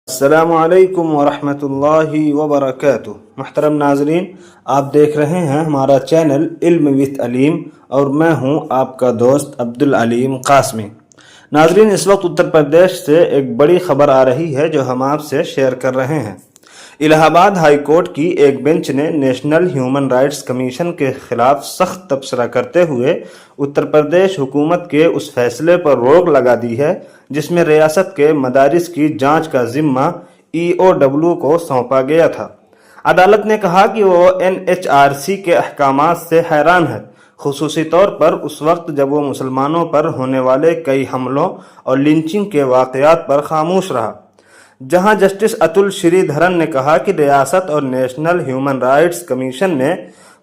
السلام علیکم ورحمۃ اللہ وبرکاتہ۔ محترم ناظرین، آپ دیکھ رہے ہیں ہمارا چینل علم وتھ علیم اور میں ہوں آپ کا دوست عبدالعلیم قاسمی۔ ناظرین، اس وقت اتر پردیش سے ایک بڑی خبر آ رہی ہے جو ہم آپ سے شیئر کر رہے ہیں۔ الہ آباد ہائی کورٹ کی ایک بینچ نے نیشنل ہیومن رائٹس کمیشن کے خلاف سخت تبصرہ کرتے ہوئے اتر پردیش حکومت کے اس فیصلے پر روک لگا دی ہے جس میں ریاست کے مدارس کی جانچ کا ذمہ EOW کو سونپا گیا تھا۔ عدالت نے کہا کہ وہ NHRC کے احکامات سے حیران ہے، خصوصی طور پر اس وقت جب وہ مسلمانوں پر ہونے والے کئی حملوں اور لنچنگ کے واقعات پر خاموش رہا، جہاں جسٹس اتل شری دھرن نے کہا کہ ریاست اور نیشنل ہیومن رائٹس کمیشن نے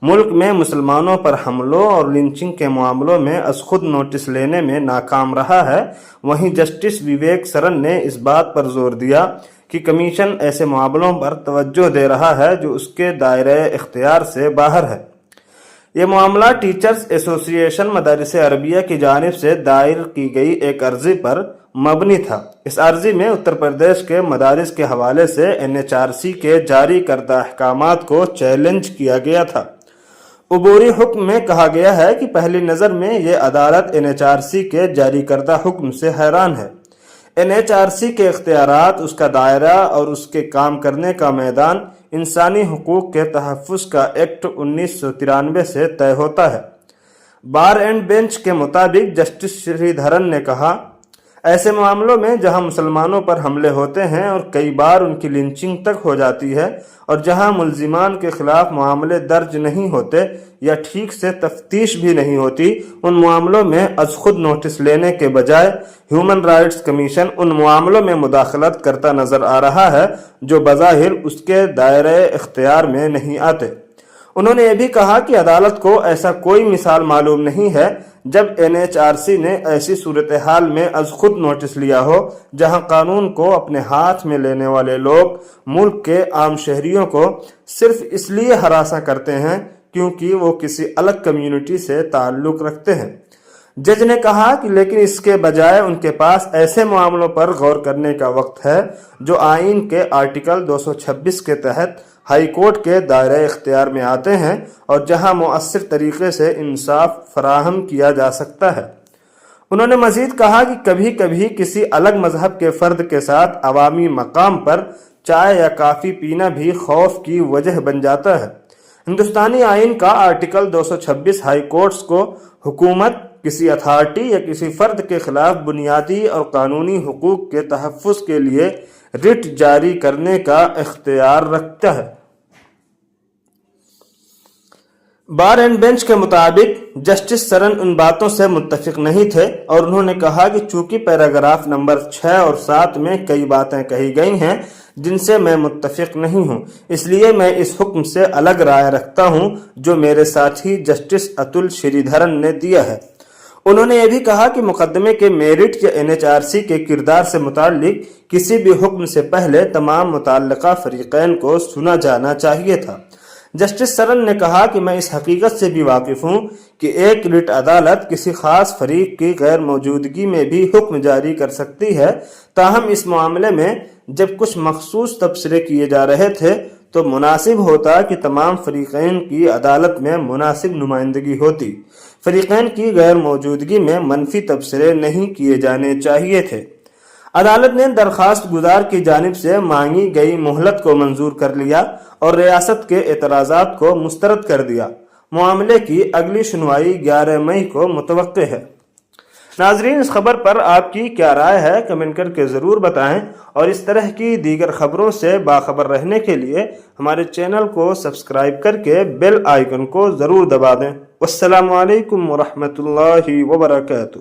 ملک میں مسلمانوں پر حملوں اور لنچنگ کے معاملوں میں از خود نوٹس لینے میں ناکام رہا ہے، وہیں جسٹس وویک سرن نے اس بات پر زور دیا کہ کمیشن ایسے معاملوں پر توجہ دے رہا ہے جو اس کے دائرۂ اختیار سے باہر ہے۔ یہ معاملہ ٹیچرز ایسوسی ایشن مدارس عربیہ کی جانب سے دائر کی گئی ایک عرضی پر مبنی تھا۔ اس عرضی میں اتر پردیش کے مدارس کے حوالے سے NHRC کے جاری کردہ احکامات کو چیلنج کیا گیا تھا۔ عبوری حکم میں کہا گیا ہے کہ پہلی نظر میں یہ عدالت NHRC کے جاری کردہ حکم سے حیران ہے۔ NHRC کے اختیارات، اس کا دائرہ اور اس کے کام کرنے کا میدان انسانی حقوق کے تحفظ کا ایکٹ 1993 سے طے ہوتا ہے۔ بار اینڈ بینچ کے مطابق جسٹس شری دھرن نے کہا، ایسے معاملوں میں جہاں مسلمانوں پر حملے ہوتے ہیں اور کئی بار ان کی لنچنگ تک ہو جاتی ہے، اور جہاں ملزمان کے خلاف معاملے درج نہیں ہوتے یا ٹھیک سے تفتیش بھی نہیں ہوتی، ان معاملوں میں از خود نوٹس لینے کے بجائے ہیومن رائٹس کمیشن ان معاملوں میں مداخلت کرتا نظر آ رہا ہے جو بظاہر اس کے دائرۂ اختیار میں نہیں آتے۔ انہوں نے یہ بھی کہا کہ عدالت کو ایسا کوئی مثال معلوم نہیں ہے جب NHRC نے ایسی صورتحال میں از خود نوٹس لیا ہو جہاں قانون کو اپنے ہاتھ میں لینے والے لوگ ملک کے عام شہریوں کو صرف اس لیے ہراساں کرتے ہیں کیونکہ وہ کسی الگ کمیونٹی سے تعلق رکھتے ہیں۔ جج نے کہا کہ لیکن اس کے بجائے ان کے پاس ایسے معاملوں پر غور کرنے کا وقت ہے جو آئین کے آرٹیکل 226 کے تحت ہائی کورٹ کے دائرۂ اختیار میں آتے ہیں اور جہاں مؤثر طریقے سے انصاف فراہم کیا جا سکتا ہے۔ انہوں نے مزید کہا کہ کبھی کبھی کسی الگ مذہب کے فرد کے ساتھ عوامی مقام پر چائے یا کافی پینا بھی خوف کی وجہ بن جاتا ہے۔ ہندوستانی آئین کا آرٹیکل 226 ہائی کورٹس کو حکومت، کسی اتھارٹی یا کسی فرد کے خلاف بنیادی اور قانونی حقوق کے تحفظ کے لیے رٹ جاری کرنے کا اختیار رکھتا ہے۔ بار اینڈ بینچ کے مطابق جسٹس سرن ان باتوں سے متفق نہیں تھے اور انہوں نے کہا کہ چونکہ پیراگراف نمبر 6 اور 7 میں کئی باتیں کہی گئی ہیں جن سے میں متفق نہیں ہوں، اس لیے میں اس حکم سے الگ رائے رکھتا ہوں جو میرے ساتھی جسٹس اتل شری دھرن نے دیا ہے۔ انہوں نے یہ بھی کہا کہ مقدمے کے میرٹ یا NHRC کے کردار سے متعلق کسی بھی حکم سے پہلے تمام متعلقہ فریقین کو سنا جانا چاہیے تھا۔ جسٹس سرن نے کہا کہ میں اس حقیقت سے بھی واقف ہوں کہ ایک رٹ عدالت کسی خاص فریق کی غیر موجودگی میں بھی حکم جاری کر سکتی ہے، تاہم اس معاملے میں جب کچھ مخصوص تبصرے کیے جا رہے تھے تو مناسب ہوتا کہ تمام فریقین کی عدالت میں مناسب نمائندگی ہوتی۔ فریقین کی غیر موجودگی میں منفی تبصرے نہیں کیے جانے چاہیے تھے۔ عدالت نے درخواست گزار کی جانب سے مانگی گئی مہلت کو منظور کر لیا اور ریاست کے اعتراضات کو مسترد کر دیا۔ معاملے کی اگلی سنوائی 11 مئی کو متوقع ہے۔ ناظرین، اس خبر پر آپ کی کیا رائے ہے کمنٹ کر کے ضرور بتائیں، اور اس طرح کی دیگر خبروں سے باخبر رہنے کے لیے ہمارے چینل کو سبسکرائب کر کے بیل آئیکن کو ضرور دبا دیں۔ والسلام علیکم ورحمۃ اللہ وبرکاتہ۔